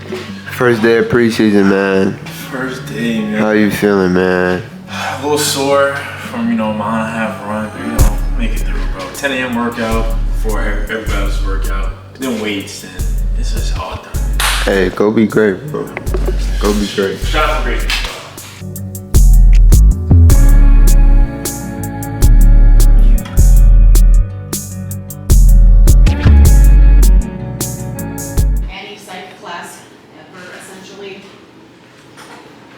First day of preseason, man. First day, man. How you feeling, man? A little sore from, mile and a half run, but, make it through, bro. 10 a.m. workout before everybody else workout. Then weights, then it's just all done. Hey, go be great, bro. Go be great. Shout out for greatness, bro.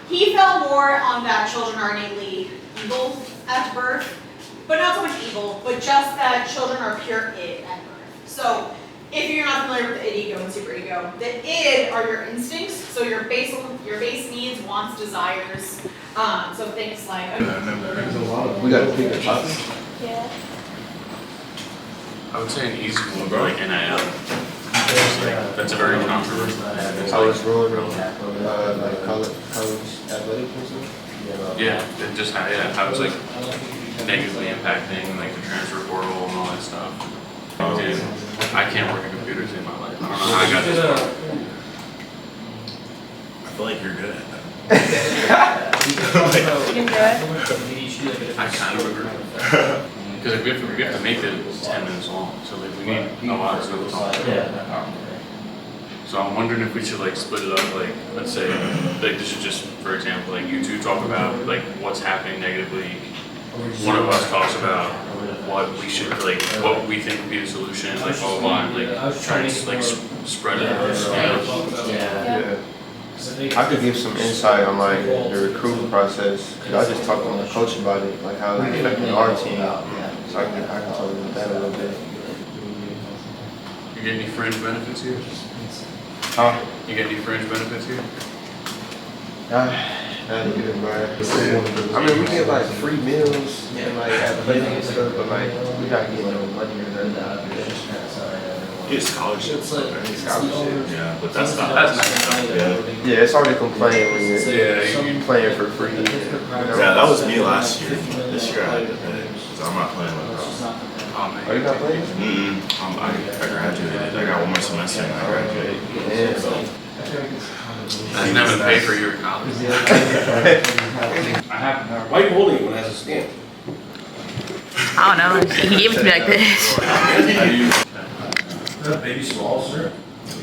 He fell more on that children are innately evil at birth, but not so much evil, but just that children are pure id at birth. So if you're not familiar with the id, ego, and superego, the id are your instincts, so your base needs, wants, desires. So things like We gotta pick a topic. Yeah. I would say an easy one, bro, like NIL. That's a very controversial. How it's ruining like college athletics and stuff? Yeah, it just how it's like negatively impacting like the transfer portal and all that stuff. Dude, I can't work in computers in my life. I don't know how I got this far. I feel like you're good at that. I kind of agree. Because we have to make it 10 minutes long, so like we need a lot of stuff to talk about. So I'm wondering if we should like split it up, like let's say like this is just, for example, like you two talk about like what's happening negatively. One of us talks about what we should like, what we think would be the solution, like blah blah blah, and like try to like spread it. Yeah. I could give some insight on like the recruiting process, because I just talked to my coach about it, like how it affected our team. So I can talk about that a little bit. You get any fringe benefits here? Huh? You get any fringe benefits here? Not good, bro. I mean, we get like free meals and like athletics and stuff, but like we not getting no money or nothing. Get scholarships. Yeah, but that's nice stuff. Yeah, it's hard to complain when you're playing for free. Yeah, that was me last year. This year I had to pay, because I'm not playing lacrosse. Oh, man. Are you not playing? I graduated. I got one more semester and I graduate. Yeah. I didn't have to pay for your college. Why are you holding it when it has a stamp? I don't know. He gave it to me like this. Baby Smalls, sir?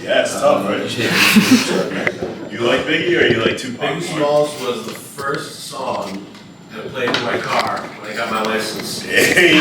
Yeah, it's tough, right? You like Biggie or you like Tupac? Baby Smalls was the first song that played in my car when I got my license. Hey!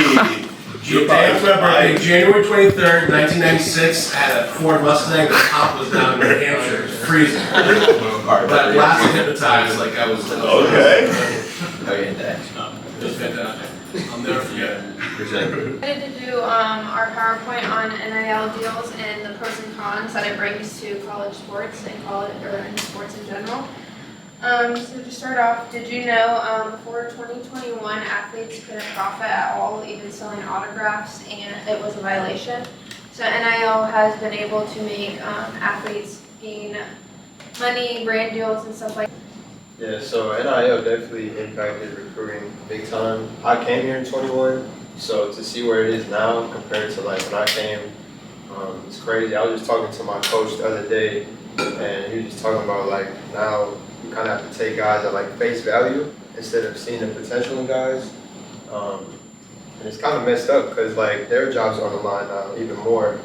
Day after my birthday, January 23rd, 1996, I had a Ford Mustang. The top was down in New Hampshire. It was freezing. But I blasted hypnotized like I was. Okay. It was fantastic. I'll never forget it. I decided to do our PowerPoint on NIL deals and the pros and cons that it brings to college sports and in sports in general. So to start off, did you know before 2021 athletes couldn't profit at all, even selling autographs, and it was a violation? So NIL has been able to make athletes gain money, brand deals, and stuff like that. Yeah, so NIL definitely impacted recruiting big time. I came here in 21, so to see where it is now compared to like when I came, it's crazy. I was just talking to my coach the other day, and he was just talking about like now you kind of have to take guys at like face value instead of seeing the potential in guys. And it's kind of messed up because like their jobs are on the line now even more,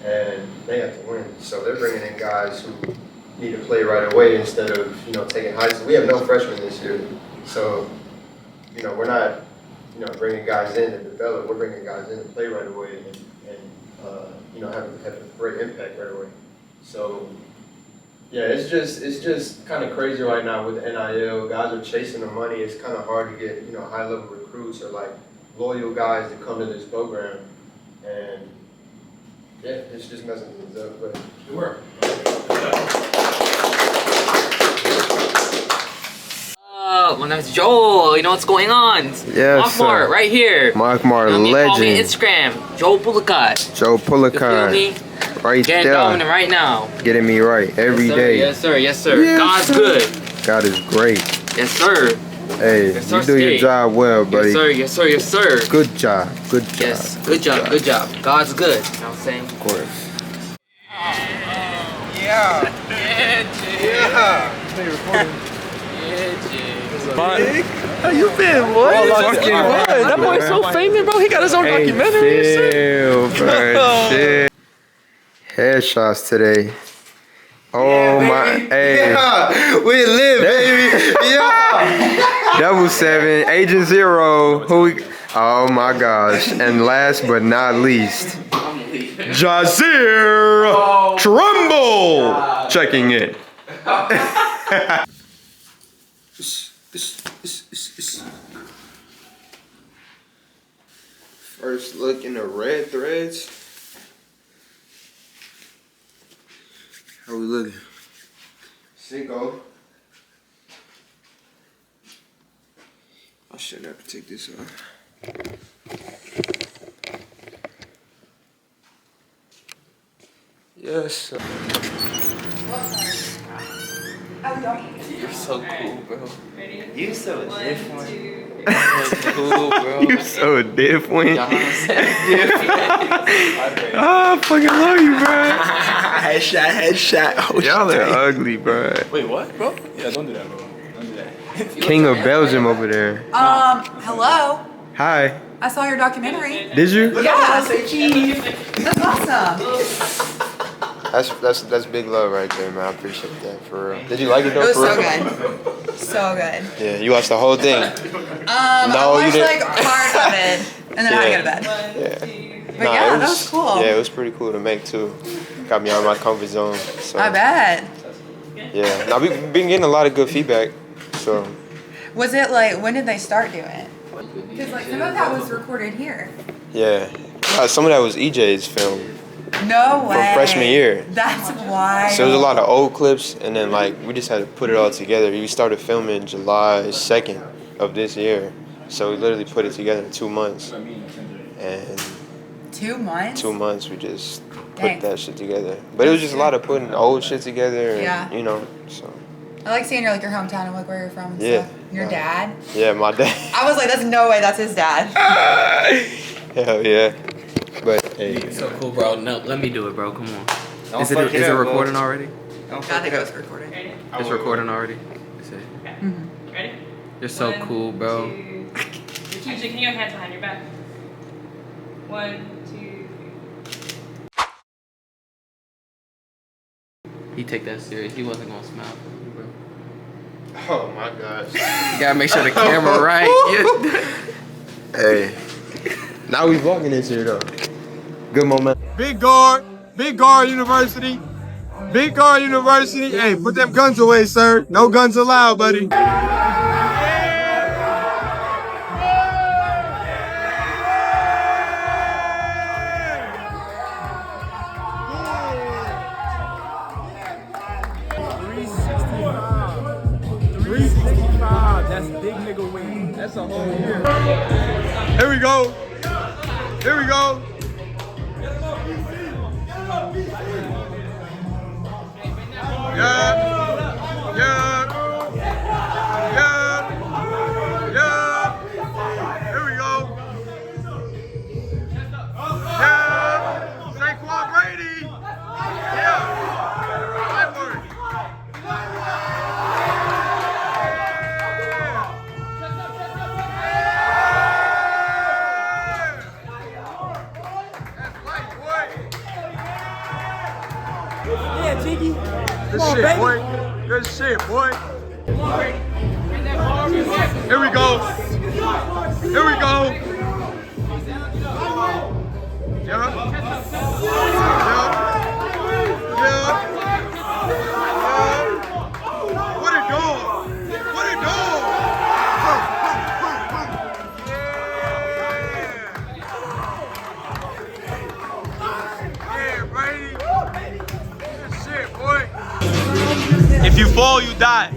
and they have to win. So they're bringing in guys who need to play right away instead of taking high school. We have no freshmen this year, so we're not bringing guys in to develop. We're bringing guys in to play right away and have a great impact right away. So. Yeah, it's just kind of crazy right now with NIL. Guys are chasing the money. It's kind of hard to get high level recruits or like loyal guys to come to this program, and yeah, it's just messing things up. But Good work. My name's Joel. You know what's going on? Yes, Mark right here. Mark, Follow me on legend. Instagram. Joel Pulicott. Joe You feel Pulicott, me? right Getting there, dominant right now. getting me right every Yes, sir. day. Yes, sir. Yes, sir. Yes, God's sir. good. God is great. Yes, sir. Hey, Yes, sir, you do your skate. job well, buddy. Yes, sir. Yes, sir. Yes, sir. Good job. Good job. Yes. Good job. Good job. God's good. You know what I'm saying? Of course. Yeah. How you been, boy? That boy's so famous, bro. He got his own documentary and shit. Chill. Headshots today. Oh my, hey. Yeah, we live, baby. Yeah. Double 7, Agent 0. Who we, oh my gosh. And last but not least, Jazir Trumbull checking in. First look in the red threads. How we looking? Cinco. I should have to take this off. Yes. Sir. You're so cool, bro. You so different. Cool, bro. You so different. Ah, I fucking love you, bro. Headshot. Oh, y'all are ugly, bro. Wait, what, bro? Yeah, don't do that, bro. Don't do that. King of Belgium over there. Hello. Hi. I saw your documentary. Did you? Yeah. That's awesome. That's big love right there, man. I appreciate that for real. Did you like it though? It was for so real? good. So good. Yeah, you watched the whole thing. I No, you watched didn't. like part of it, and then I had to go to bed. Yeah. But yeah, that was cool. Yeah, it was pretty cool to make too. Got me out of my comfort zone. So I bet. yeah. Now we've been getting a lot of good feedback. So Was it like, when did they start doing it? Because like some of that was recorded here. yeah. Some of that was EJ's film. No way. From freshman year. That's wild. So there was a lot of old clips, and then like we just had to put it all together. We started filming July 2nd of this year, so we literally put it together in 2 months. And 2 months? 2 months we just Dang. put that shit together. But it was just a lot of putting old shit together, and, Yeah. you know. So I like seeing your hometown and like where you're from and Yeah. stuff. Your dad? yeah, my dad. I was like, that's no way, that's his dad. Hell yeah. But hey, So cool, bro. No, let me do it, bro. Come on. Is it recording already? I think it was recorded. It's recording already. Ready? You're so cool, bro. TJ, can you have hands behind your back? 1, 2, 3. He take that serious. He wasn't gonna smile for you, bro. oh my gosh. You gotta make sure the camera right. Hey, now we walking into it though. Good momentum. Big guard university. Big guard university. Hey, put them guns away, sir. No guns allowed, buddy. That's big nigga win. That's a whole year. Here we go. Here we go. Yeah. Yeah. Yeah. Yeah. Here we go. Yeah. Saquon Brady. Yeah. Right word. Good shit, boy. Good shit, boy. Here we go. Here we go. Yeah. Yeah. Yeah. What it doing? What it doing? Yeah, Brady. Good shit, boy. If you fall, you die.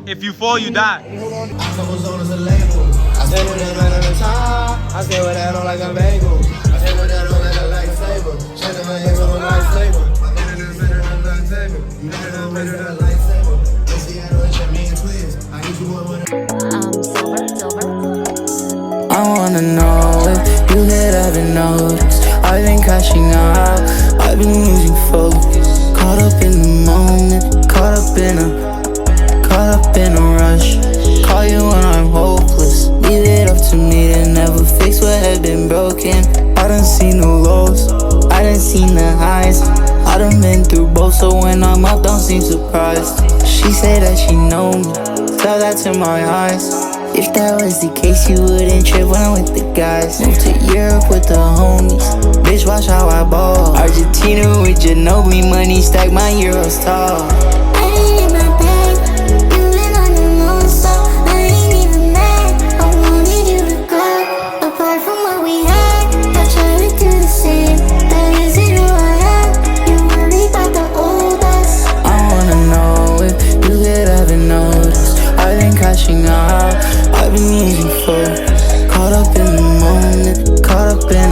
If you fall, you die. I stay with that man on the top. I stay with that on like a bagel. I stay with that on like a lightsaber. Check my hands on a lightsaber. crashing out. I've been losing focus, caught up in the moment, caught up in a rush. Call you when I'm hopeless, leave it up to me to never fix what had been broken. I done seen the lows, I done seen the highs, I done been through both, so when I'm up, don't seem surprised. She said that she know me, tell that to my eyes. If that was the case, you wouldn't trip when I'm with the guys. Moved to Europe with the homies, bitch, watch how I ball. Argentina with Ginobili, money stack my euros tall. I ain't in my bag, you been on the moon, so I ain't even mad. I wanted you to go, apart from what we had. I tried to do the same, that isn't who I am. You worry about the old us. I wanna know if you could ever notice I've been crashing out, I've been losing focus, caught up in the moment, caught up in a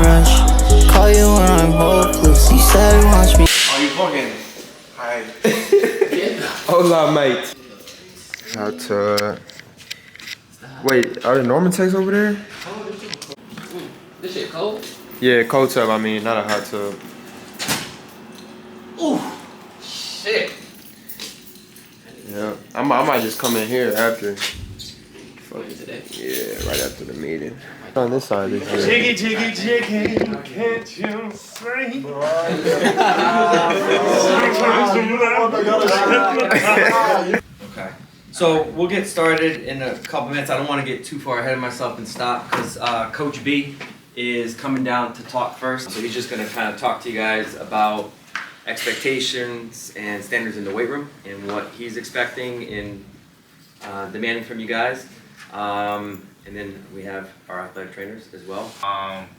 rush. Call you when I'm hopeless, you said watch me. Are you fucking? Hi. Hola, mate. How to? Wait, are the Norman techs over there? This shit cold? Yeah, cold tub. I mean, not a hot tub. Ooh, shit. Yeah, I might just come in here after. Today? Yeah, right after the meeting. On this side, this is. Jiggy, jiggy, jiggy, can't you see? Okay, so we'll get started in a couple minutes. I don't want to get too far ahead of myself and stop because Coach B is coming down to talk first. So he's just going to kind of talk to you guys about expectations and standards in the weight room and what he's expecting and demanding from you guys. And then we have our athletic trainers as well.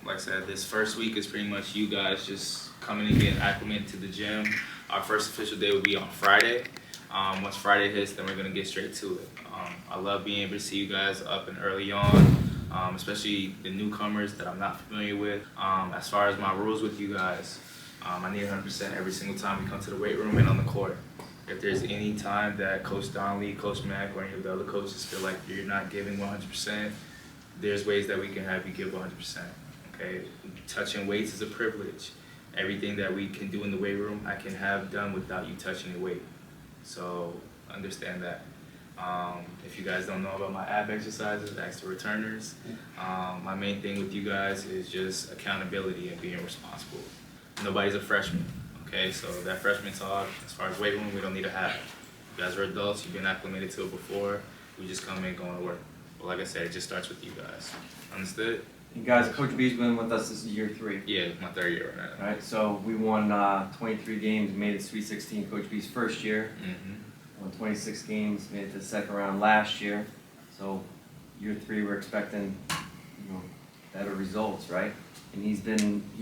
Like I said, this first week is pretty much you guys just coming and getting acclimated to the gym. Our first official day will be on Friday. Once Friday hits, then we're gonna get straight to it. I love being able to see you guys up and early on, especially the newcomers that I'm not familiar with. As far as my rules with you guys, I need 100% every single time we come to the weight room and on the court. If there's any time that Coach Donnelly, Coach Mack, or any of the other coaches feel like you're not giving 100%, there's ways that we can have you give 100%, okay? Touching weights is a privilege. Everything that we can do in the weight room, I can have done without you touching the weight. So understand that. If you guys don't know about my ab exercises, ask the returners. My main thing with you guys is just accountability and being responsible. Nobody's a freshman. Okay, so that freshman talk, as far as weight room, we don't need to have it. You guys are adults, you've been acclimated to it before. We just come in going to work. But like I said, it just starts with you guys. Understood? You guys, Coach B's been with us, this is year 3. Yeah, my 3rd year right now. Alright, so we won 23 games, made it Sweet 16, Coach B's first year. Won 26 games, made it to the second round last year. So year 3, we're expecting, better results, right? And he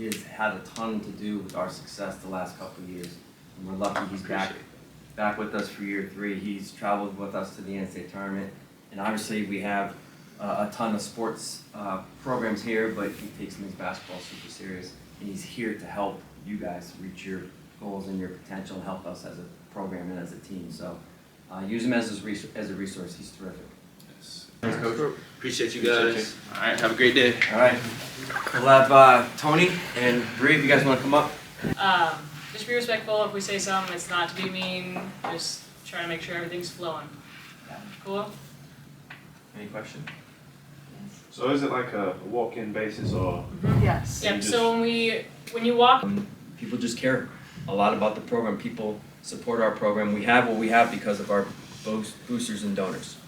has had a ton to do with our success the last couple of years. And we're lucky he's back with us for year 3. He's traveled with us to the NCAA tournament. And obviously we have a ton of sports programs here, but he takes men's basketball super serious. And he's here to help you guys reach your goals and your potential and help us as a program and as a team. So use him as a resource. He's terrific. Thanks, Coach. Appreciate you guys. All right, have a great day. All right. We'll have Tony and Bree, if you guys want to come up. Just be respectful. If we say something, it's not to be mean. Just try to make sure everything's flowing. Cool? Any questions? So is it like a walk-in basis or? Yes. Yep, so when you walk. People just care a lot about the program. People support our program. We have what we have because of our boosters and donors.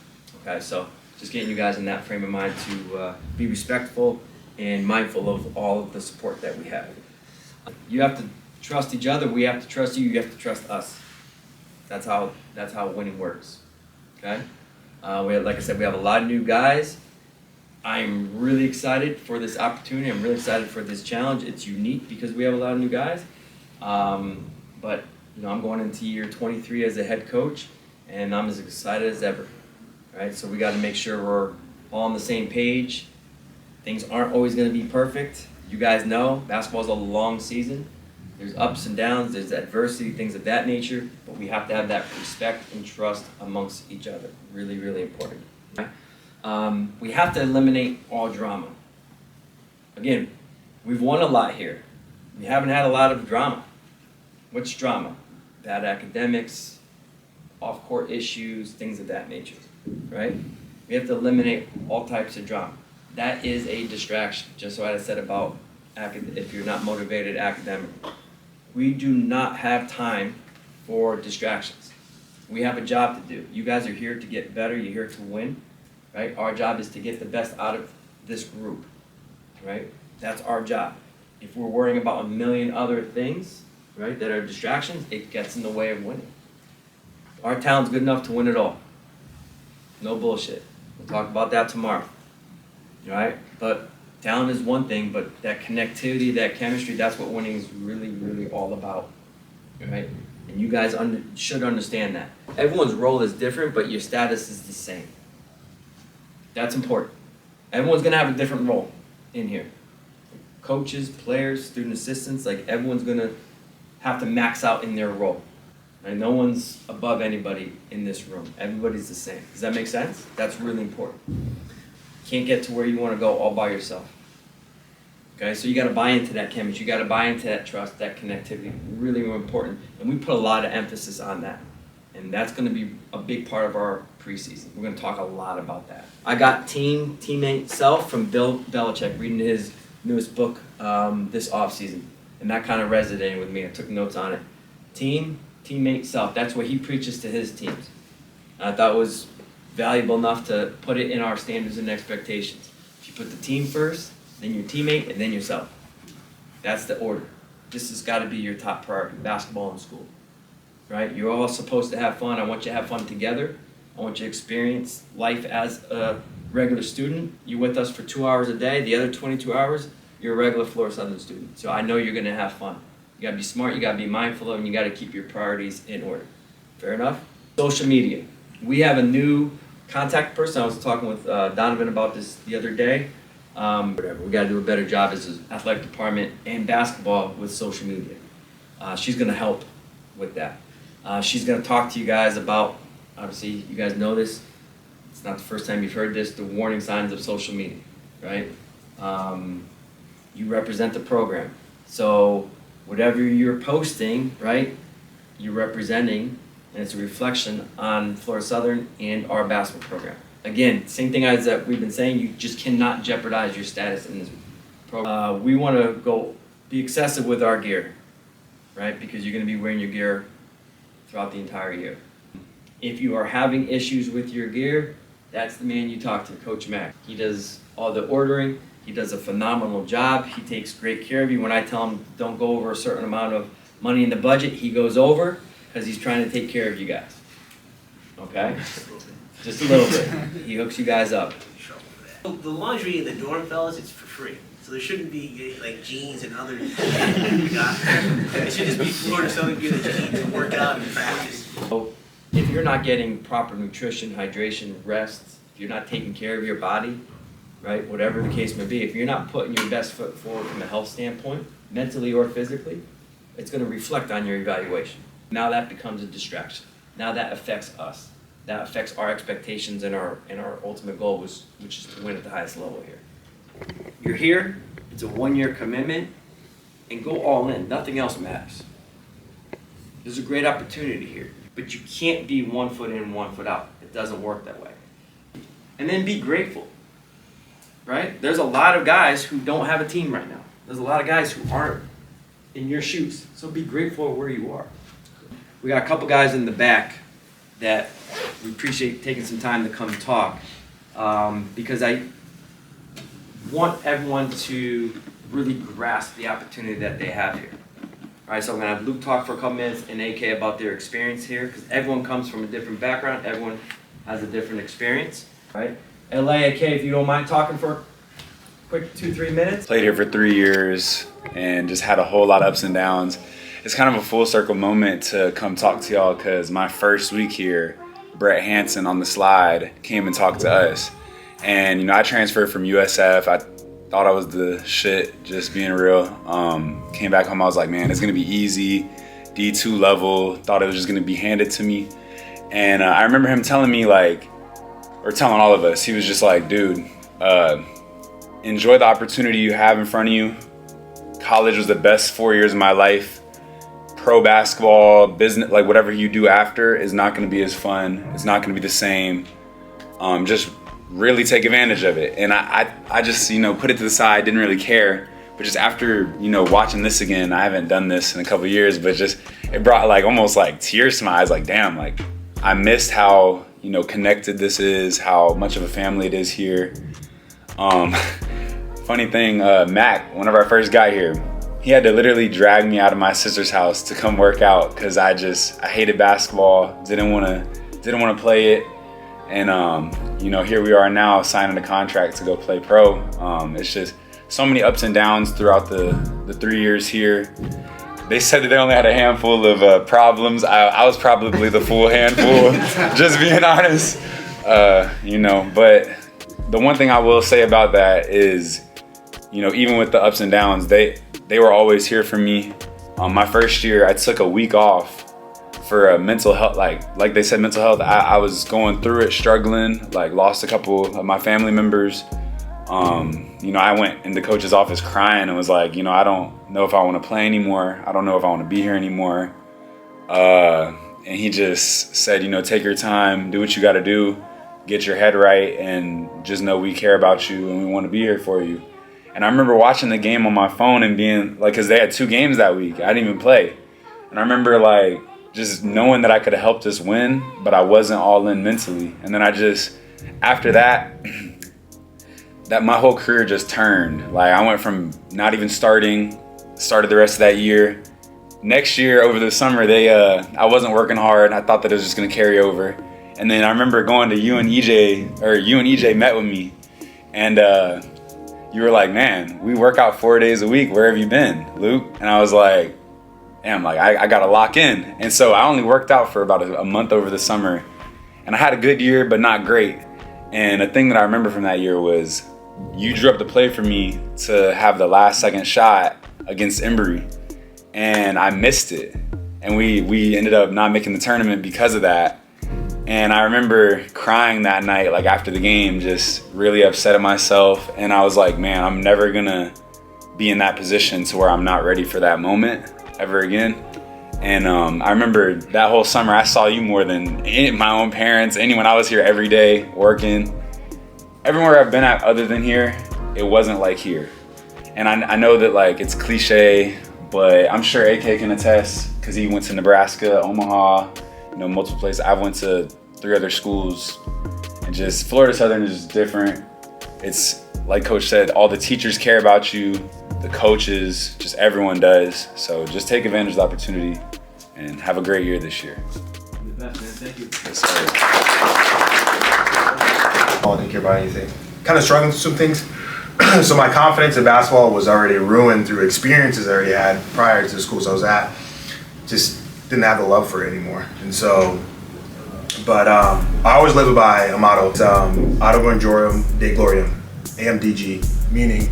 Okay, so just getting you guys in that frame of mind to be respectful and mindful of all of the support that we have. You have to trust each other. We have to trust you. You have to trust us. That's how winning works. Okay. Like I said, we have a lot of new guys. I'm really excited for this opportunity. I'm really excited for this challenge. It's unique because we have a lot of new guys. But I'm going into year 23 as a head coach, and I'm as excited as ever. Right, so we got to make sure we're all on the same page. Things aren't always going to be perfect. You guys know basketball's a long season. There's ups and downs, there's adversity, things of that nature, but we have to have that respect and trust amongst each other. Really, really important. We have to eliminate all drama. Again, We've won a lot here. We haven't had a lot of drama. What's drama? Bad academics, off-court issues, things of that nature, right? We have to eliminate all types of drama. That is a distraction, just what I said about if you're not motivated academically. We do not have time for distractions. We have a job to do. You guys are here to get better, you're here to win, right? Our job is to get the best out of this group, right? That's our job. If we're worrying about a million other things, right, that are distractions, it gets in the way of winning. Our talent's good enough to win it all. No bullshit. We'll talk about that tomorrow, right? But talent is one thing, but that connectivity, that chemistry, that's what winning is really, really all about, right? And you guys should understand that. Everyone's role is different, but your status is the same. That's important. Everyone's gonna have a different role in here. Coaches, players, student assistants, like everyone's gonna have to max out in their role. And no one's above anybody in this room. Everybody's the same. Does that make sense? That's really important. Can't get to where you wanna go all by yourself. Okay, so you gotta buy into that chemistry, you gotta buy into that trust, that connectivity, really, really important. And we put a lot of emphasis on that. And that's gonna be a big part of our preseason. We're gonna talk a lot about that. I got teammate self from Bill Belichick, reading his newest book this offseason. And that kind of resonated with me. I took notes on it. Teammate self, that's what he preaches to his teams. And I thought it was valuable enough to put it in our standards and expectations. If you put the team first, then your teammate, and then yourself. That's the order. This has got to be your top priority, basketball and school. Right? You're all supposed to have fun. I want you to have fun together. I want you to experience life as a regular student. You're with us for 2 hours a day. The other 22 hours, you're a regular Florida Southern student. So I know you're going to have fun. You got to be smart, you got to be mindful of, and you got to keep your priorities in order. Fair enough? Social media. We have a new contact person. I was talking with Donovan about this the other day. Whatever. We got to do a better job as an athletic department and basketball with social media. She's going to help with that. She's going to talk to you guys about, obviously, you guys know this. It's not the first time you've heard this, the warning signs of social media, right? You represent the program. So whatever you're posting, right, you're representing, and it's a reflection on Florida Southern and our basketball program. Again, same thing as that we've been saying, you just cannot jeopardize your status in this program. We want to be excessive with our gear, right, because you're going to be wearing your gear throughout the entire year. If you are having issues with your gear, that's the man you talk to, Coach Mack. He does all the ordering. He does a phenomenal job. He takes great care of you. When I tell him don't go over a certain amount of money in the budget, he goes over because he's trying to take care of you guys. Okay? Just a little bit. He hooks you guys up. The laundry in the dorm, fellas, it's for free. So there shouldn't be like jeans and other it should just be Florida Southern gear that you need to work out and practice. So if you're not getting proper nutrition, hydration, rest, if you're not taking care of your body, right, whatever the case may be, if you're not putting your best foot forward from a health standpoint, mentally or physically, it's going to reflect on your evaluation. Now that becomes a distraction. Now that affects us. That affects our expectations and our ultimate goal, which is to win at the highest level here. You're here, it's a 1-year commitment, and go all in. Nothing else matters. There's a great opportunity here, but you can't be 1 foot in, 1 foot out. It doesn't work that way. And then be grateful, right? There's a lot of guys who don't have a team right now. There's a lot of guys who aren't in your shoes, so be grateful where you are. We got a couple guys in the back that we appreciate taking some time to come talk because I want everyone to really grasp the opportunity that they have here. All right, so I'm gonna have Luke talk for a couple minutes and AK about their experience here because everyone comes from a different background, everyone has a different experience, right? LA, AK, if you don't mind talking for a quick 2-3 minutes. Played here for 3 years and just had a whole lot of ups and downs. It's kind of a full circle moment to come talk to y'all because my first week here, Brett Hansen on the slide came and talked to us. And, you know, I transferred from USF. I thought I was the shit, just being real. Came back home, I was like, man, it's going to be easy, D2 level. Thought it was just going to be handed to me. And I remember him telling me, like, or telling all of us, he was just like, dude, enjoy the opportunity you have in front of you. college was the best 4 years of my life. Pro basketball, business, like whatever you do after is not going to be as fun. It's not going to be the same. Just really take advantage of it. And I just, put it to the side, didn't really care. But just after, watching this again, I haven't done this in a couple of years, but just, it brought like almost like tears to my eyes. Like, damn, like I missed how, connected this is, how much of a family it is here. Funny thing, Mac, whenever I first got here, he had to literally drag me out of my sister's house to come work out because I hated basketball, didn't want to play it. And, here we are now signing a contract to go play pro. It's just so many ups and downs throughout the 3 years here. They said that they only had a handful of problems. I was probably the full handful, just being honest. But the one thing I will say about that is, even with the ups and downs, they were always here for me. My first year, I took a week off for mental health, like they said, mental health. I was going through it, struggling, like lost a couple of my family members. I went in the coach's office crying and was like, I don't know if I want to play anymore. I don't know if I want to be here anymore. And he just said, take your time, do what you got to do, get your head right, and just know we care about you and we want to be here for you. And I remember watching the game on my phone and being like, because they had 2 games that week. I didn't even play. And I remember like just knowing that I could have helped us win, but I wasn't all in mentally. And then after that, that my whole career just turned. Like I went from not even started the rest of that year. Next year over the summer, I wasn't working hard. I thought that it was just gonna carry over. And then I remember going to you and EJ met with me, and you were like, man, we work out 4 days a week. Where have you been, Luke? And I was like, damn, like I gotta lock in. And so I only worked out for about a month over the summer, and I had a good year, but not great. And a thing that I remember from that year was you drew up the play for me to have the last second shot against Embry, and I missed it. And we ended up not making the tournament because of that. And I remember crying that night, like after the game, just really upset at myself. And I was like, man, I'm never gonna be in that position to where I'm not ready for that moment ever again. And I remember that whole summer, I saw you more than my own parents, anyone. I was here every day working. Everywhere I've been at other than here, it wasn't like here. And I know that like it's cliche, but I'm sure AK can attest because he went to Nebraska, Omaha, multiple places. I went to 3 other schools, and just Florida Southern is just different. It's like Coach said, all the teachers care about you, the coaches, just everyone does. So just take advantage of the opportunity and have a great year this year. Thank you. Yes, sir. I didn't care about anything. Kind of struggling with some things. So my confidence in basketball was already ruined through experiences I already had prior to the schools I was at. Just didn't have the love for it anymore. And so, but I always live by a motto. It's Ad Gloriam Dei Gloriam, AMDG, meaning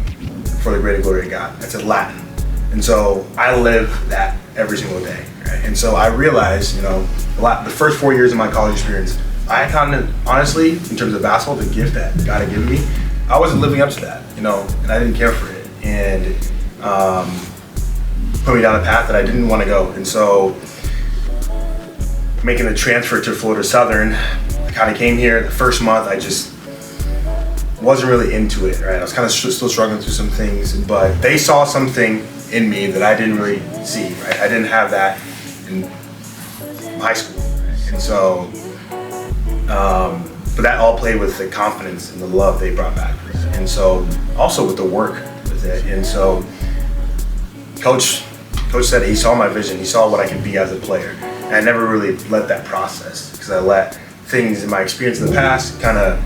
for the greater glory of God. That's in Latin. And so I live that every single day. Right? And so I realized, the first 4 years of my college experience, I kind of, honestly, in terms of basketball, the gift that God had given me, I wasn't living up to that, and I didn't care for it. And put me down a path that I didn't want to go. And so making the transfer to Florida Southern, I kind of came here the first month, I just wasn't really into it, right? I was kind of still struggling through some things, but they saw something in me that I didn't really see, right? I didn't have that in high school. And so, but that all played with the confidence and the love they brought back. And so, also with the work with it. And so, Coach said he saw my vision, he saw what I could be as a player. And I never really let that process, because I let things in my experience in the past kind of,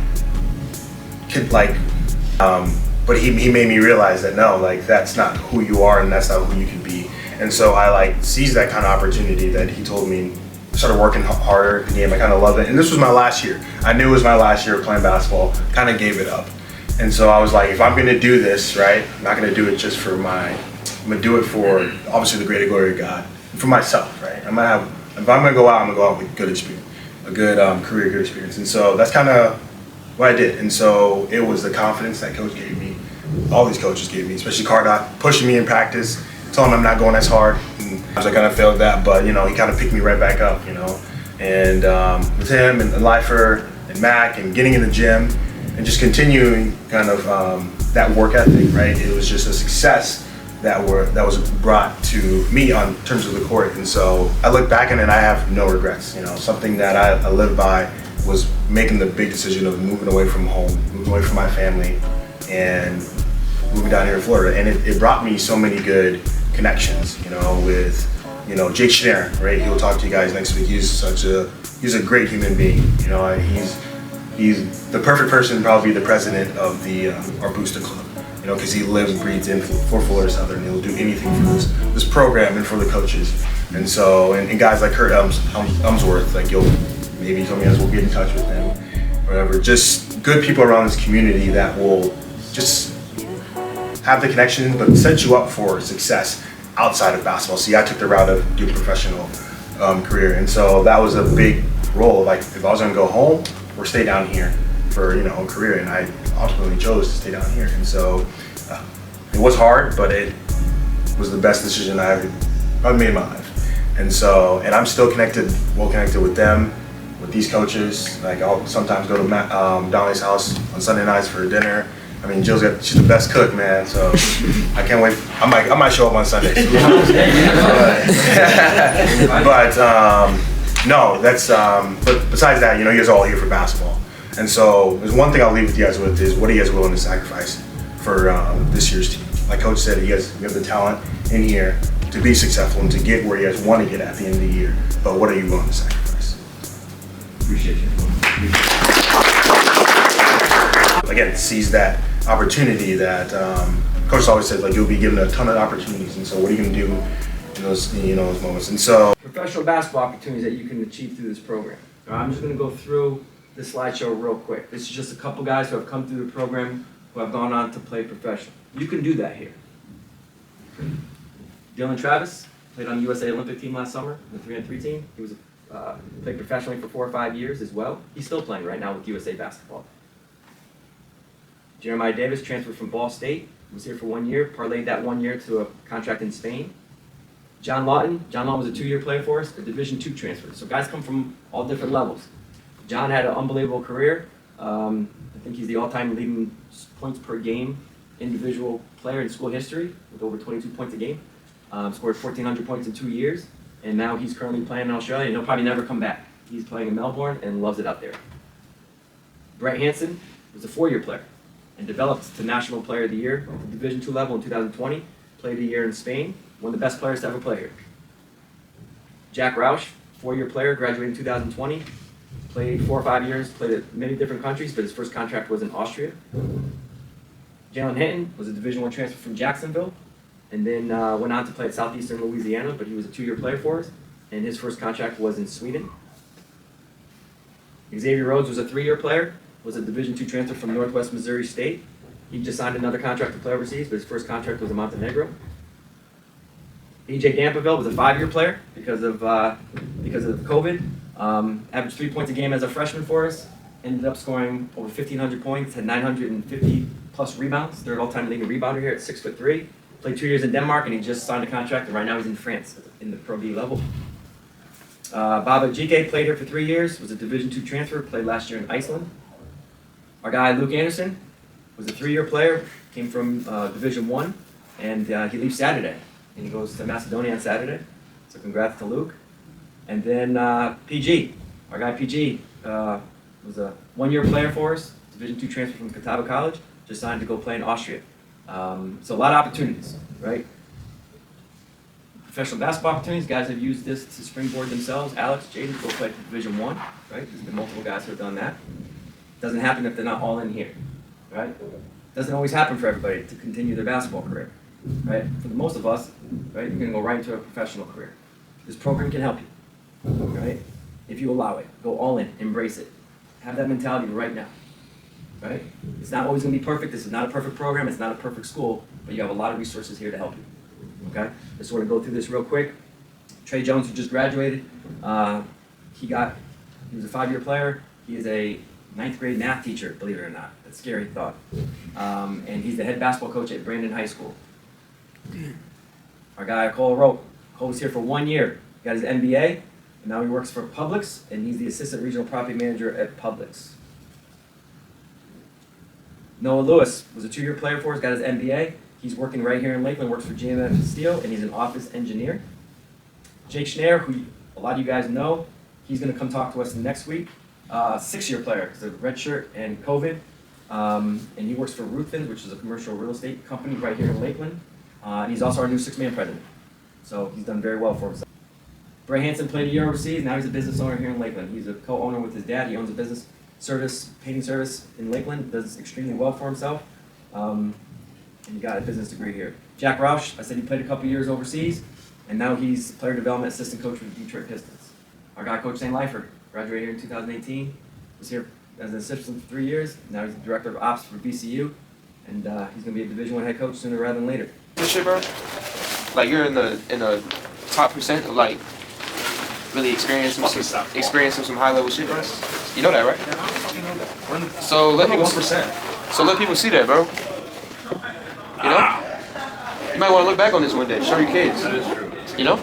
but he made me realize that no, like that's not who you are and that's not who you can be. And so I seized that kind of opportunity that he told me, started working harder at the game. I kind of loved it. And this was my last year. I knew it was my last year of playing basketball, kind of gave it up. And so I was like, if I'm gonna do this, right, I'm not gonna do it just for I'm gonna do it for obviously the greater glory of God, for myself, right? If I'm gonna go out, I'm gonna go out with good experience, a good career, good experience. And so that's kind of what I did. And so it was the confidence that Coach gave me, all these coaches gave me, especially Cardot, pushing me in practice, telling me I'm not going as hard. And I kind of failed that, but he kind of picked me right back up, And with him and Lifer and Mac and getting in the gym and just continuing kind of that work ethic, right? It was just a success that was brought to me on terms of the court. And so I look back on it and I have no regrets. Something that I live by was making the big decision of moving away from home, moving away from my family, and moving down here in Florida. And it brought me so many good connections, with Jake Schneider, right? He'll talk to you guys next week. He's a great human being. He's the perfect person to probably be the president of our booster club. Because he lives and breathes in for Florida Southern. He'll do anything for this program and for the coaches. And so, and guys like Kurt Umsworth, like maybe told me as we'll get in touch with him, whatever. Just good people around this community that will just have the connection, but set you up for success outside of basketball. See, I took the route of doing a professional career, and so that was a big role. Like, if I was gonna go home or stay down here for a career, and I ultimately chose to stay down here. And so it was hard, but it was the best decision I've made in my life. And so, and I'm still well connected with them, with these coaches. Like, I'll sometimes go to Donnie's house on Sunday nights for dinner. I mean, she's the best cook, man. So I can't wait. I might show up on Sundays. No, but besides that, you guys are all here for basketball. And so there's one thing I'll leave with you guys with is what are you guys willing to sacrifice for this year's team? Like Coach said, you have the talent in here to be successful and to get where you guys want to get at the end of the year. But what are you willing to sacrifice? Appreciate you. Again, seize that opportunity that Coach always says, like, you'll be given a ton of opportunities. And so what are you going to do in those moments? And so professional basketball opportunities that you can achieve through this program. I'm just going to go through this slideshow real quick. This is just a couple guys who have come through the program who have gone on to play professional. You can do that here. Dylan Travis played on the USA Olympic team last summer, the 3-on-3 team. He was played professionally for 4 or 5 years as well. He's still playing right now with USA Basketball. Jeremiah Davis transferred from Ball State, was here for 1 year, parlayed that 1 year to a contract in Spain. John Lawton was a 2-year player for us, a Division II transfer. So guys come from all different levels. John had an unbelievable career. I think he's the all-time leading points per game individual player in school history with over 22 points a game. Scored 1,400 points in 2 years, and now he's currently playing in Australia, and he'll probably never come back. He's playing in Melbourne and loves it out there. Brett Hansen was a 4-year player and developed to National Player of the Year at the Division II level in 2020, played a year in Spain, one of the best players to ever play here. Jack Roush, 4-year player, graduated in 2020, played 4 or 5 years, played at many different countries, but his first contract was in Austria. Jalen Hinton was a Division I transfer from Jacksonville, and then went on to play at Southeastern Louisiana, but he was a 2-year player for us, and his first contract was in Sweden. Xavier Rhodes was a 3-year player, was a Division II transfer from Northwest Missouri State. He just signed another contract to play overseas, but his first contract was in Montenegro. AJ Gampaville was a 5-year player because of COVID. Averaged 3 points a game as a freshman for us. Ended up scoring over 1,500 points, had 950 plus rebounds. Third all-time leading rebounder here at 6'3". Played 2 years in Denmark, and he just signed a contract, and right now he's in France in the Pro D level. Baba Jike played here for 3 years, was a Division II transfer, played last year in Iceland. Our guy Luke Anderson was a 3-year player, came from Division I, and he leaves Saturday, and he goes to Macedonia on Saturday. So congrats to Luke. And then PG, our guy PG was a 1-year player for us, Division II transfer from Catawba College, just signed to go play in Austria. So a lot of opportunities, right? Professional basketball opportunities, guys have used this to springboard themselves. Alex, Jaden, go play Division I, right? There's been multiple guys who have done that. Doesn't happen if they're not all in here, right? Doesn't always happen for everybody to continue their basketball career, right? For most of us, right, you're gonna go right into a professional career. This program can help you, right? If you allow it, go all in, embrace it. Have that mentality right now, right? It's not always gonna be perfect. This is not a perfect program. It's not a perfect school, but you have a lot of resources here to help you, okay? Just want to go through this real quick. Trey Jones, who just graduated, he was a 5-year player. He is a ninth grade math teacher, believe it or not. That's a scary thought. And he's the head basketball coach at Brandon High School. Our guy, Cole Rope. Cole was here for 1 year. He got his MBA, and now he works for Publix, and he's the assistant regional property manager at Publix. Noah Lewis was a 2-year player for us, got his MBA. He's working right here in Lakeland, works for GMF Steel, and he's an office engineer. Jake Schneer, who a lot of you guys know, he's going to come talk to us next week. 6-year player, because of red shirt and COVID. And he works for Ruthven, which is a commercial real estate company right here in Lakeland. And he's also our new 6-man president. So he's done very well for himself. Bray Hansen played a year overseas, now he's a business owner here in Lakeland. He's a co-owner with his dad. He owns a business service, painting service in Lakeland, does extremely well for himself. And he got a business degree here. Jack Roush, I said he played a couple years overseas, and now he's player development assistant coach with the Detroit Pistons. Our guy, Coach St. Lifer, graduated here in 2018, was here as an assistant for 3 years, now he's the director of ops for BCU, and he's gonna be a Division I head coach sooner rather than later. This shit, bro, like you're in the top percent of like really experiencing some high level shit, bro. You know that, right? So let people 1%. So let people see that, bro. You know? You might want to look back on this one day. Show your kids. That is true. You know?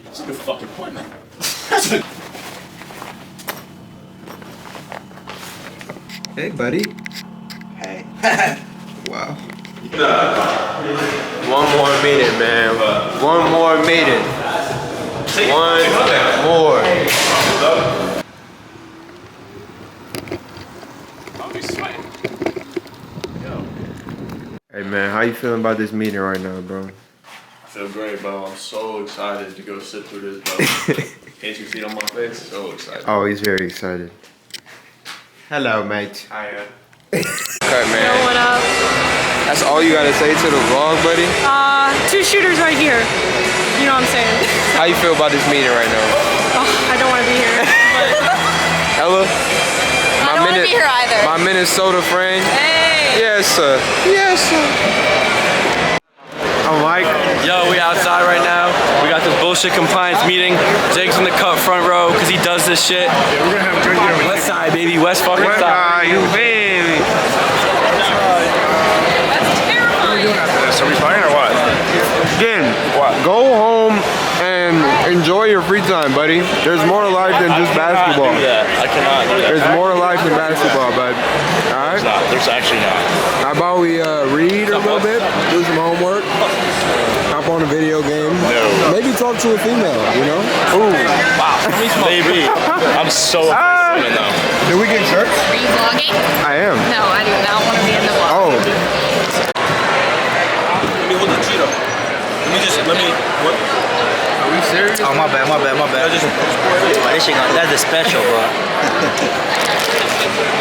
That's a good fucking point, man. Hey, buddy. Hey. Wow. One more meeting, man. One more meeting. One more. I'll be sweating. Hey, man, how you feeling about this meeting right now, bro? I feel great, bro. I'm so excited to go sit through this, bro. Can't you see it on my face? So excited. Oh, he's very excited. Hello, mate. Hiya. Okay, man. Yo, what up? That's all you gotta say to the vlog, buddy? 2 shooters right here. You know what I'm saying? How you feel about this meeting right now? Oh, I don't want to be here. But Ella? I don't want to be here either. My Minnesota friend. Hey. Yes, sir. Yes, sir. I'm Mike. Yo, we outside right now. We got this bullshit compliance meeting. Jake's in the cut front row because he does this shit. Yeah, we're gonna have a drink here. West side, baby. West fucking side. You baby. that's terrifying. Are we playing or what? Again, go home and enjoy your free time, buddy. There's more to life than just basketball. I cannot do that. There's more to life than basketball, bud. Alright? There's actually not. How about we read a little bit, do some homework, hop on a video game, maybe talk to a female, you know? Ooh, wow. Maybe. I'm so afraid though. Did we get shirts? Are you vlogging? I am. No, I do not want to be in the vlog. Oh. Let me hold the Cheeto. What? Are we serious? Oh, my bad. This shit, that's the special, bro.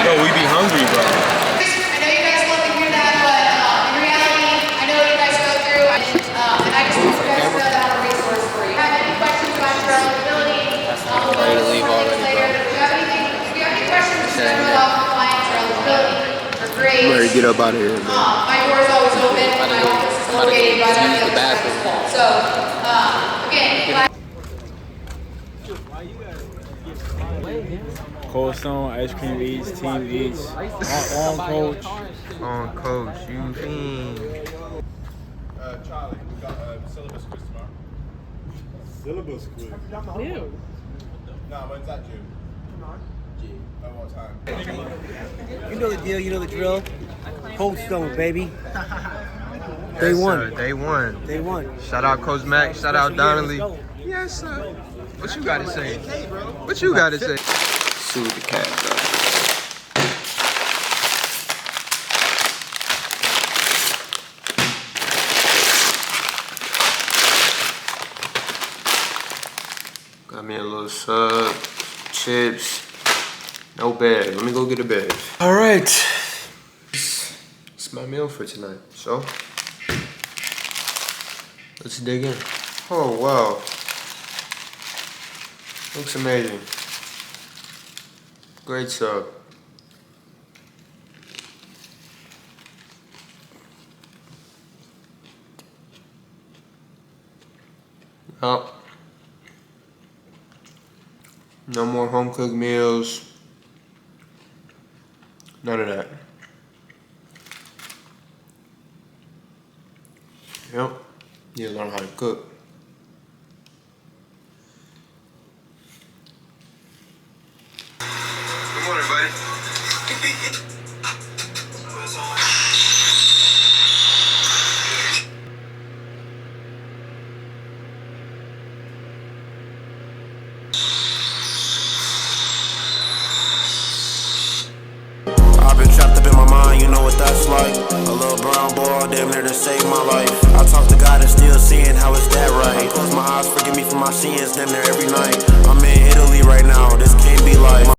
Yo, we be hungry, bro. I know you guys love to hear that, but in reality, I know what you guys go through, and I just want you guys to know that I have a resource for you. If you have any questions about your eligibility, we'll go into some things later. If you have any questions about compliance or eligibility or grades, I'm ready to get up out of here, man. my door is always open. My office is located right on the other side of this wall. So, again, Cold Stone, ice cream eats, team eats, on coach. On coach, you fiend. Charlie, we got syllabus quiz tomorrow. Syllabus quiz. Ew. No, when's that due? At what time? You know the deal, you know the drill. Cold Stone, baby. Day Yes, one. sir. Day one. Day one. Shout out Coach Mac. Shout out Donnelly. Yes, sir. What you gotta say? What you gotta say? Soothe the cat, bro. Got me a little sub, chips, no bag. Let me go get a bag. All right. It's my meal for tonight. So, let's dig in. Oh, wow. Looks amazing. Great sub. Oh. No more home cooked meals. None of that. Yep. You learn how to cook. Good morning, buddy. I've been trapped up in my mind, you know what that's like. A little brown boy, damn near to save my life. I talk to God and still seeing how it's that right. Close my eyes, forgive me for my sins, damn near every night. I'm in Italy right now.